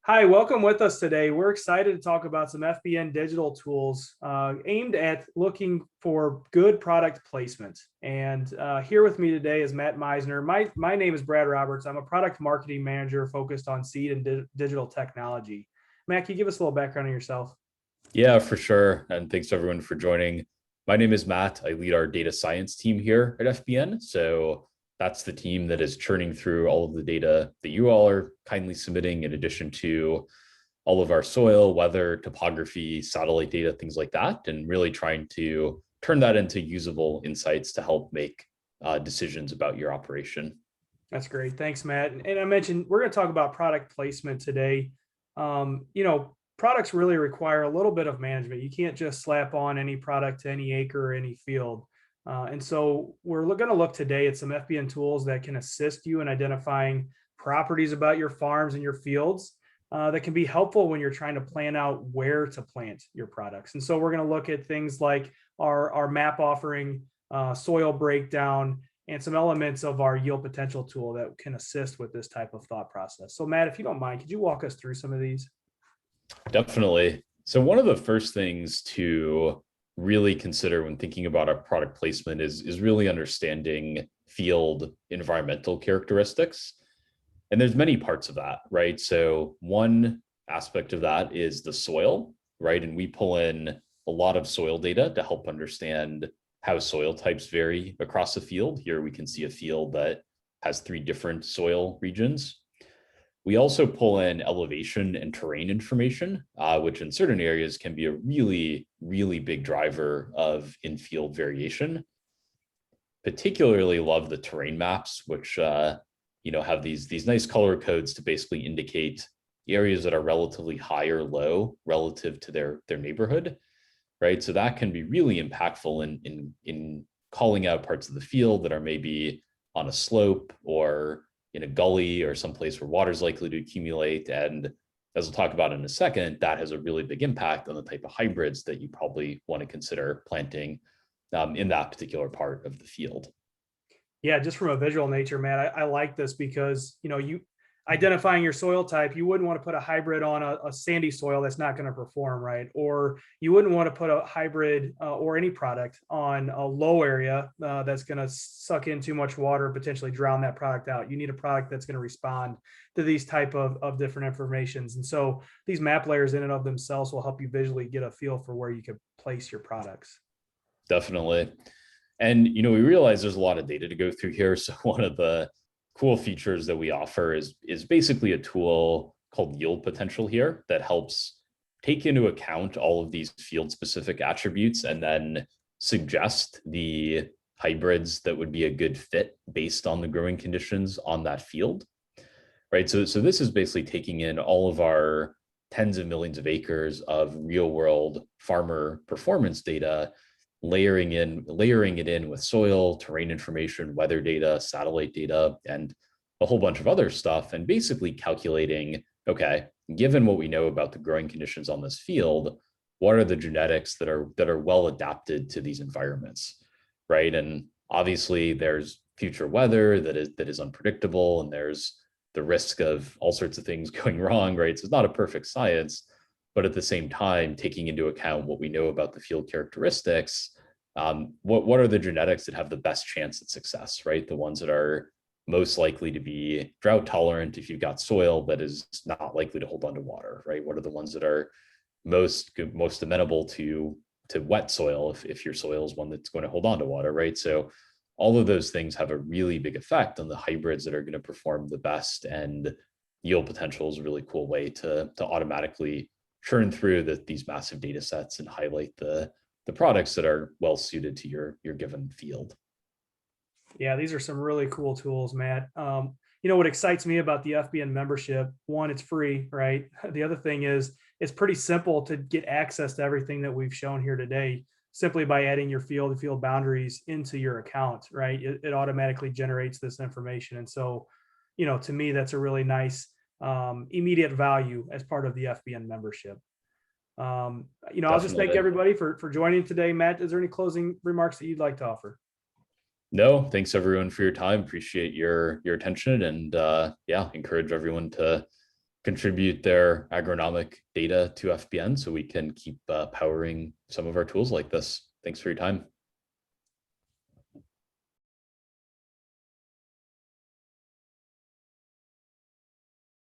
Hi, welcome with us today. We're excited to talk about some FBN digital tools aimed at looking for good product placement. And here with me today is Matt Meisner. My name is Brad Roberts. I'm a product marketing manager focused on seed and digital technology. Matt, can you give us a little background on yourself? Yeah, for sure. And thanks everyone for joining. My name is Matt. I lead our data science team here at FBN. So that's the team that is churning through all of the data that you all are kindly submitting, in addition to all of our soil, weather, topography, satellite data, things like that, and really trying to turn that into usable insights to help make decisions about your operation. That's great. Thanks, Matt. And I mentioned we're going to talk about product placement today. Products really require a little bit of management. You can't just slap on any product to any acre or any field. And so we're going to look today at some FBN tools that can assist you in identifying properties about your farms and your fields that can be helpful when you're trying to plan out where to plant your products. And so we're going to look at things like our map offering, soil breakdown, and some elements of our yield potential tool that can assist with this type of thought process. So Matt, if you don't mind, could you walk us through some of these? Definitely. So one of the first things to really consider when thinking about our product placement is really understanding field environmental characteristics. And there's many parts of that, right? So one aspect of that is the soil, right? And we pull in a lot of soil data to help understand how soil types vary across the field. Here we can see a field that has 3 different soil regions. We also pull in elevation and terrain information, which in certain areas can be a really, really big driver of in-field variation. Particularly love the terrain maps, which have these nice color codes to basically indicate areas that are relatively high or low relative to their neighborhood, right? So that can be really impactful in calling out parts of the field that are maybe on a slope or in a gully or someplace where water is likely to accumulate. And as we'll talk about in a second, that has a really big impact on the type of hybrids that you probably want to consider planting in that particular part of the field. Yeah, just from a visual nature, man, I like this because you identifying your soil type, you wouldn't want to put a hybrid on a sandy soil that's not going to perform right, or you wouldn't want to put a hybrid or any product on a low area that's going to suck in too much water, potentially drown that product out. You need a product that's going to respond to these type of different informations, and so these map layers in and of themselves will help you visually get a feel for where you could place your products. Definitely. And we realize there's a lot of data to go through here. So one of the cool features that we offer is basically a tool called yield potential here that helps take into account all of these field specific attributes and then suggest the hybrids that would be a good fit based on the growing conditions on that field, right? So this is basically taking in all of our tens of millions of acres of real world farmer performance data, layering it in with soil, terrain information, weather data, satellite data, and a whole bunch of other stuff, and basically calculating, okay, given what we know about the growing conditions on this field, what are the genetics that are well adapted to these environments, right? And obviously there's future weather that is unpredictable, and there's the risk of all sorts of things going wrong, right? So it's not a perfect science, but at the same time, taking into account what we know about the field characteristics, what are the genetics that have the best chance at success, right? The ones that are most likely to be drought tolerant if you've got soil that is not likely to hold on to water, right? What are the ones that are most amenable to wet soil if your soil is one that's going to hold on to water, right? So all of those things have a really big effect on the hybrids that are going to perform the best, and yield potential is a really cool way to automatically churn through these massive data sets and highlight the products that are well suited to your given field. Yeah, these are some really cool tools, Matt. What excites me about the FBN membership, one, it's free, right? The other thing is it's pretty simple to get access to everything that we've shown here today simply by adding your field boundaries into your account, right? It automatically generates this information. And so, to me, that's a really nice immediate value as part of the FBN membership. I'll just thank Definitely. everybody for joining today. Matt, is there any closing remarks that you'd like to offer? No, thanks everyone for your time. Appreciate your attention, and yeah, encourage everyone to contribute their agronomic data to FBN so we can keep powering some of our tools like this. Thanks for your time.